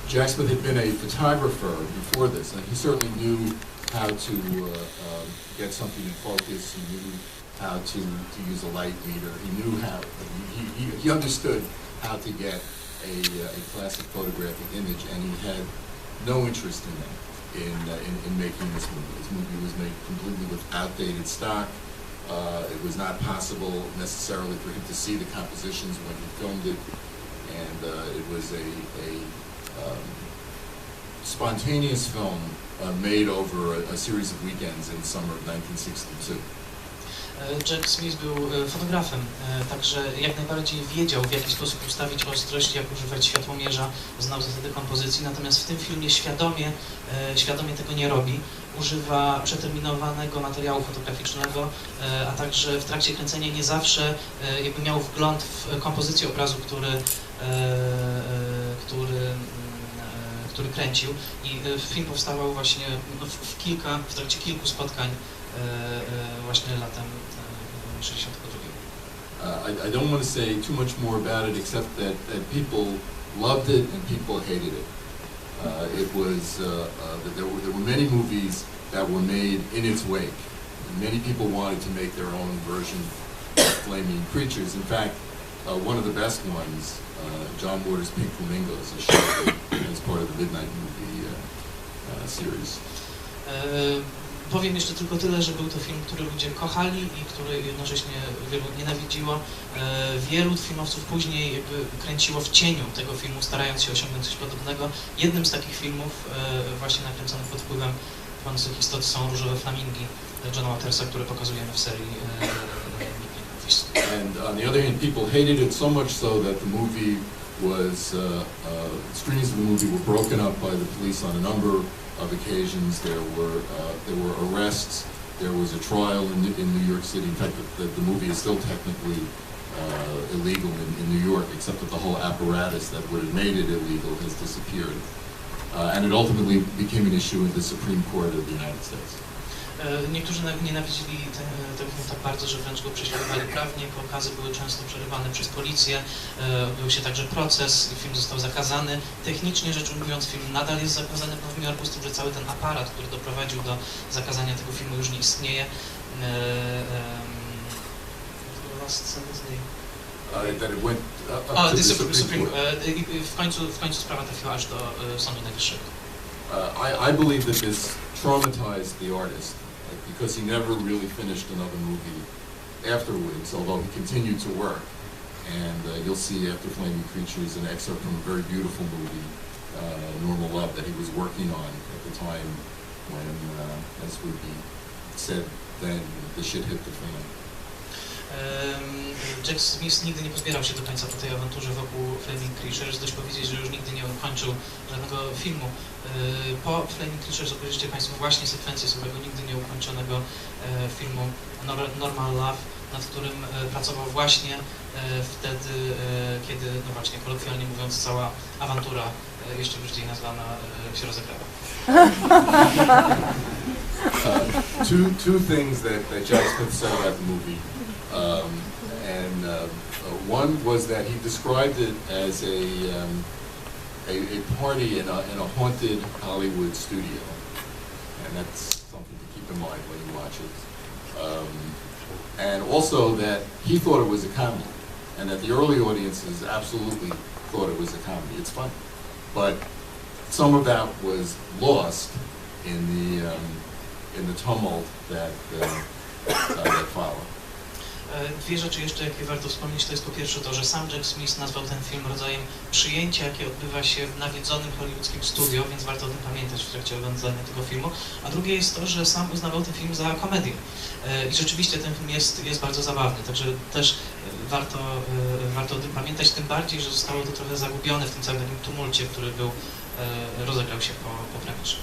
Jack Smith had been a photographer before this, and he certainly knew how to get something in focus. He knew how to use a light meter. He knew how, he understood how to get a classic photographic image, and he had no interest in that, in making this movie. This movie was made completely with outdated stock. It was not possible necessarily for him to see the compositions when he filmed it, and it was a spontaneous film made over a series of weekends in summer of 1962. Jack Smith był fotografem, także jak najbardziej wiedział, w jaki sposób ustawić ostrość, jak używać światłomierza, znał zasady kompozycji, natomiast w tym filmie świadomie tego nie robi. Używa przeterminowanego materiału fotograficznego, a także w trakcie kręcenia nie zawsze jakby miał wgląd w kompozycję obrazu, który kręcił, i film powstawał właśnie w trakcie kilku spotkań właśnie latem 62. I don't want to say too much more about it, except that people loved it and people hated it. There were many movies that were made in its wake. Many people wanted to make their own version of Flaming Creatures. In fact, one of the best ones, John Waters' Pink Flamingos, is shot as part of the Midnight Movie series. Powiem jeszcze tylko tyle, że był to film, który ludzie kochali i który jednocześnie wielu nienawidziło. Wielu filmowców później jakby kręciło w cieniu tego filmu, starając się osiągnąć coś podobnego. Jednym z takich filmów, właśnie nakręconych pod wpływem płonących istot, są Różowe Flamingi Johna Watersa, które pokazujemy w serii And on the other hand, people hated it so much so that the movie was, screenings of the movie were broken up by the police on a number of occasions. There were arrests. There was a trial in New York City. In fact, the movie is still technically illegal in New York, except that the whole apparatus that would have made it illegal has disappeared. And it ultimately became an issue in the Supreme Court of the United States. Niektórzy nienawidzili tego filmu tak bardzo, że wręcz go prześladowali prawnie. Pokazy były często przerywane przez policję. Odbył się także proces i film został zakazany. Technicznie rzecz ujmując, film nadal jest zakazany w Nowym Jorku, z tym, że cały ten aparat, który doprowadził do zakazania tego filmu, już nie istnieje. W końcu sprawa trafiła aż do Sądu Najwyższego. I believe that this traumatized the artist, because he never really finished another movie afterwards, although he continued to work. And you'll see after Flaming Creatures an excerpt from a very beautiful movie, Normal Love, that he was working on at the time when, as would be said then, the shit hit the fan. Jack Smith nigdy nie pozbierał się do końca po tej awanturze wokół Flaming Creatures. Dość powiedzieć, że już nigdy nie ukończył żadnego filmu. Po Flaming Creatures obejrzycie Państwo właśnie sekwencję swojego nigdy nie ukończonego filmu Normal Love, nad którym pracował właśnie wtedy, kiedy, no właśnie, kolokwialnie mówiąc, cała awantura, jeszcze bardziej nazwana, się rozegrała. Two things that Jack Smith said about the movie. One was that he described it as a party in a haunted Hollywood studio, and that's something to keep in mind when you watch it. And also that he thought it was a comedy, and that the early audiences absolutely thought it was a comedy. It's funny, but some of that was lost in the tumult that followed. Dwie rzeczy jeszcze, jakie warto wspomnieć, to jest po pierwsze to, że sam Jack Smith nazwał ten film rodzajem przyjęcia, jakie odbywa się w nawiedzonym hollywoodzkim studio, więc warto o tym pamiętać w trakcie oglądania tego filmu. A drugie jest to, że sam uznawał ten film za komedię. I rzeczywiście ten film jest bardzo zabawny, także też warto o tym pamiętać, tym bardziej, że zostało to trochę zagubione w tym całym tumulcie, który rozegrał się po premierze.